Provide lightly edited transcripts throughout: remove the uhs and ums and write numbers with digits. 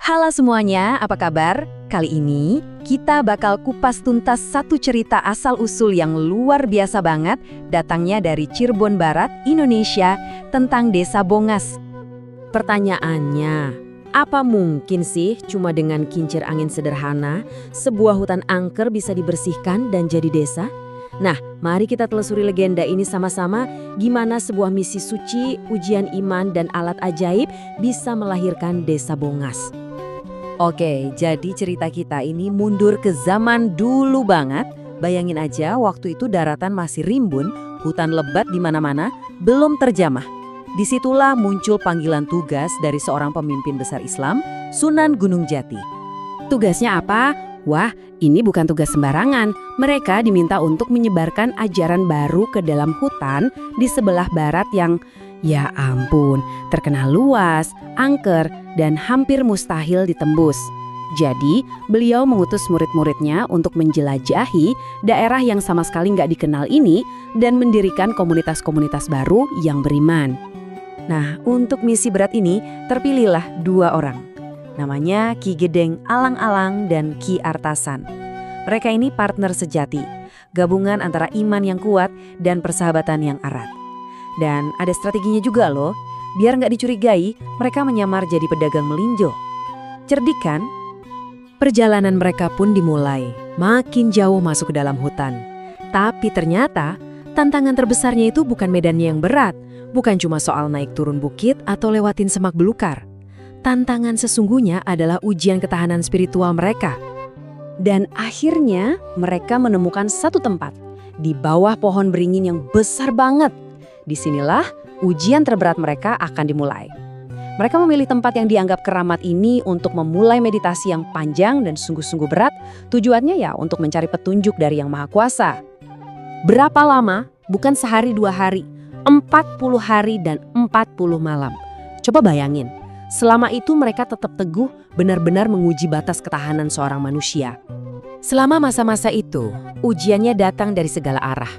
Halo semuanya, apa kabar? Kali ini kita bakal kupas tuntas satu cerita asal-usul yang luar biasa banget, datangnya dari Cirebon Barat, Indonesia, tentang Desa Bongas. Pertanyaannya, apa mungkin sih cuma dengan kincir angin sederhana, sebuah hutan angker bisa dibersihkan dan jadi desa? Nah, mari kita telusuri legenda ini sama-sama, gimana sebuah misi suci, ujian iman, dan alat ajaib bisa melahirkan Desa Bongas. Oke, jadi cerita kita ini mundur ke zaman dulu banget. Bayangin aja waktu itu daratan masih rimbun, hutan lebat di mana-mana, belum terjamah. Disitulah muncul panggilan tugas dari seorang pemimpin besar Islam, Sunan Gunung Jati. Tugasnya apa? Wah, ini bukan tugas sembarangan. Mereka diminta untuk menyebarkan ajaran baru ke dalam hutan di sebelah barat yang, ya ampun, terkenal luas, angker, dan hampir mustahil ditembus. Jadi, beliau mengutus murid-muridnya untuk menjelajahi daerah yang sama sekali nggak dikenal ini dan mendirikan komunitas-komunitas baru yang beriman. Nah, untuk misi berat ini terpilihlah dua orang. Namanya Ki Gedeng Alang-Alang dan Ki Artasan. Mereka ini partner sejati, gabungan antara iman yang kuat dan persahabatan yang erat. Dan ada strateginya juga loh, biar nggak dicurigai, mereka menyamar jadi pedagang melinjo. Cerdik kan? Perjalanan mereka pun dimulai, makin jauh masuk ke dalam hutan. Tapi ternyata, tantangan terbesarnya itu bukan medannya yang berat, bukan cuma soal naik turun bukit atau lewatin semak belukar. Tantangan sesungguhnya adalah ujian ketahanan spiritual mereka. Dan akhirnya mereka menemukan satu tempat, di bawah pohon beringin yang besar banget. Disinilah ujian terberat mereka akan dimulai. Mereka memilih tempat yang dianggap keramat ini untuk memulai meditasi yang panjang dan sungguh-sungguh berat, tujuannya ya untuk mencari petunjuk dari Yang Maha Kuasa. Berapa lama? Bukan sehari 2 hari, 40 hari dan 40 malam. Coba bayangin. Selama itu mereka tetap teguh, benar-benar menguji batas ketahanan seorang manusia. Selama masa-masa itu, ujiannya datang dari segala arah.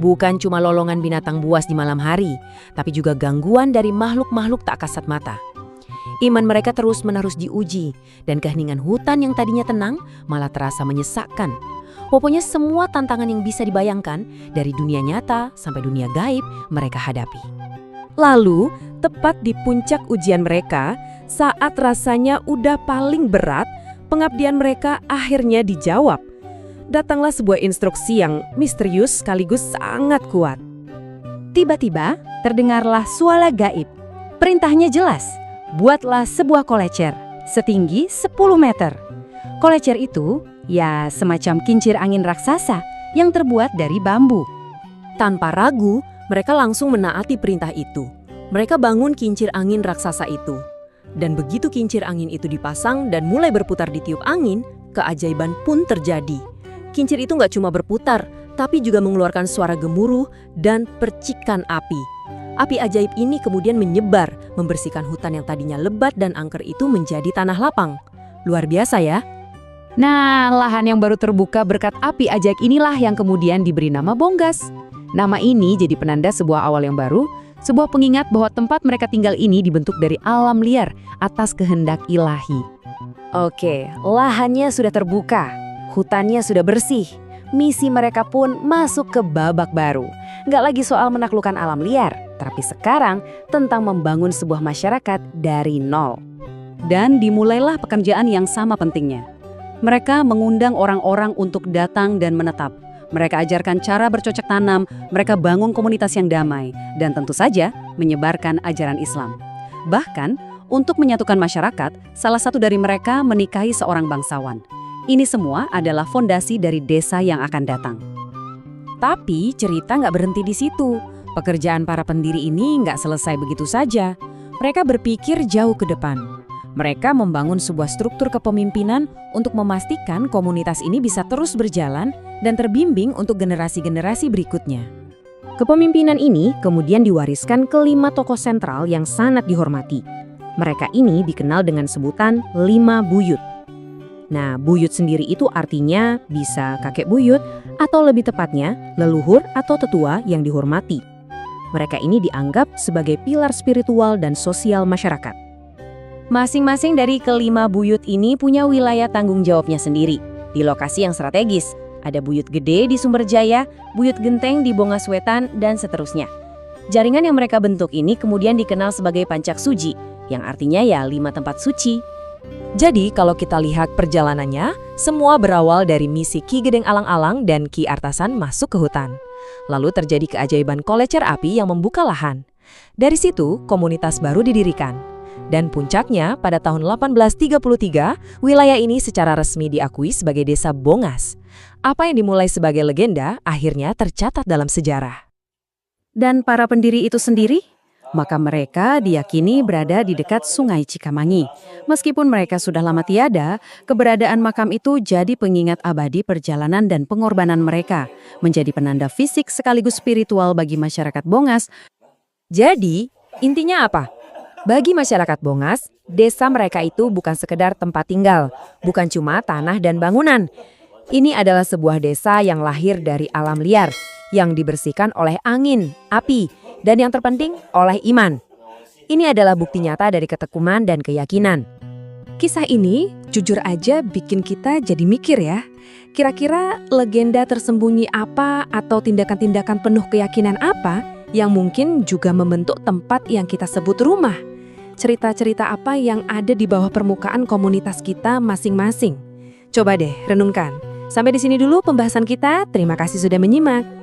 Bukan cuma lolongan binatang buas di malam hari, tapi juga gangguan dari makhluk-makhluk tak kasat mata. Iman mereka terus-menerus diuji, dan keheningan hutan yang tadinya tenang malah terasa menyesakkan. Pokoknya semua tantangan yang bisa dibayangkan, dari dunia nyata sampai dunia gaib, mereka hadapi. Lalu, tepat di puncak ujian mereka, saat rasanya udah paling berat, pengabdian mereka akhirnya dijawab. Datanglah sebuah instruksi yang misterius sekaligus sangat kuat. Tiba-tiba, terdengarlah suara gaib. Perintahnya jelas, buatlah sebuah kolecer, setinggi 10 meter. Kolecer itu, ya semacam kincir angin raksasa yang terbuat dari bambu. Tanpa ragu, mereka langsung menaati perintah itu. Mereka bangun kincir angin raksasa itu. Dan begitu kincir angin itu dipasang dan mulai berputar di tiup angin, keajaiban pun terjadi. Kincir itu nggak cuma berputar, tapi juga mengeluarkan suara gemuruh dan percikan api. Api ajaib ini kemudian menyebar, membersihkan hutan yang tadinya lebat dan angker itu menjadi tanah lapang. Luar biasa ya? Nah, lahan yang baru terbuka berkat api ajaib inilah yang kemudian diberi nama Bongas. Nama ini jadi penanda sebuah awal yang baru, sebuah pengingat bahwa tempat mereka tinggal ini dibentuk dari alam liar atas kehendak ilahi. Oke, lahannya sudah terbuka, hutannya sudah bersih, misi mereka pun masuk ke babak baru. Nggak lagi soal menaklukkan alam liar, tapi sekarang tentang membangun sebuah masyarakat dari nol. Dan dimulailah pekerjaan yang sama pentingnya. Mereka mengundang orang-orang untuk datang dan menetap. Mereka ajarkan cara bercocok tanam, mereka bangun komunitas yang damai, dan tentu saja menyebarkan ajaran Islam. Bahkan, untuk menyatukan masyarakat, salah satu dari mereka menikahi seorang bangsawan. Ini semua adalah fondasi dari desa yang akan datang. Tapi cerita nggak berhenti di situ. Pekerjaan para pendiri ini nggak selesai begitu saja. Mereka berpikir jauh ke depan. Mereka membangun sebuah struktur kepemimpinan untuk memastikan komunitas ini bisa terus berjalan dan terbimbing untuk generasi-generasi berikutnya. Kepemimpinan ini kemudian diwariskan ke 5 tokoh sentral yang sangat dihormati. Mereka ini dikenal dengan sebutan 5 buyut. Nah, buyut sendiri itu artinya bisa kakek buyut atau lebih tepatnya leluhur atau tetua yang dihormati. Mereka ini dianggap sebagai pilar spiritual dan sosial masyarakat. Masing-masing dari kelima buyut ini punya wilayah tanggung jawabnya sendiri. Di lokasi yang strategis, ada buyut gede di Sumberjaya, buyut genteng di Bongaswetan, dan seterusnya. Jaringan yang mereka bentuk ini kemudian dikenal sebagai Pancak Suji, yang artinya ya 5 tempat suci. Jadi kalau kita lihat perjalanannya, semua berawal dari misi Ki Gedeng Alang-Alang dan Ki Artasan masuk ke hutan. Lalu terjadi keajaiban kolecer api yang membuka lahan. Dari situ, komunitas baru didirikan. Dan puncaknya, pada tahun 1833, wilayah ini secara resmi diakui sebagai Desa Bongas. Apa yang dimulai sebagai legenda, akhirnya tercatat dalam sejarah. Dan para pendiri itu sendiri? Maka mereka diyakini berada di dekat Sungai Cikamangi. Meskipun mereka sudah lama tiada, keberadaan makam itu jadi pengingat abadi perjalanan dan pengorbanan mereka, menjadi penanda fisik sekaligus spiritual bagi masyarakat Bongas. Jadi, intinya apa? Bagi masyarakat Bongas, desa mereka itu bukan sekedar tempat tinggal, bukan cuma tanah dan bangunan. Ini adalah sebuah desa yang lahir dari alam liar, yang dibersihkan oleh angin, api, dan yang terpenting oleh iman. Ini adalah bukti nyata dari ketekunan dan keyakinan. Kisah ini jujur aja bikin kita jadi mikir ya. Kira-kira legenda tersembunyi apa atau tindakan-tindakan penuh keyakinan apa yang mungkin juga membentuk tempat yang kita sebut rumah? Cerita-cerita apa yang ada di bawah permukaan komunitas kita masing-masing? Coba deh renungkan. Sampai di sini dulu pembahasan kita. Terima kasih sudah menyimak.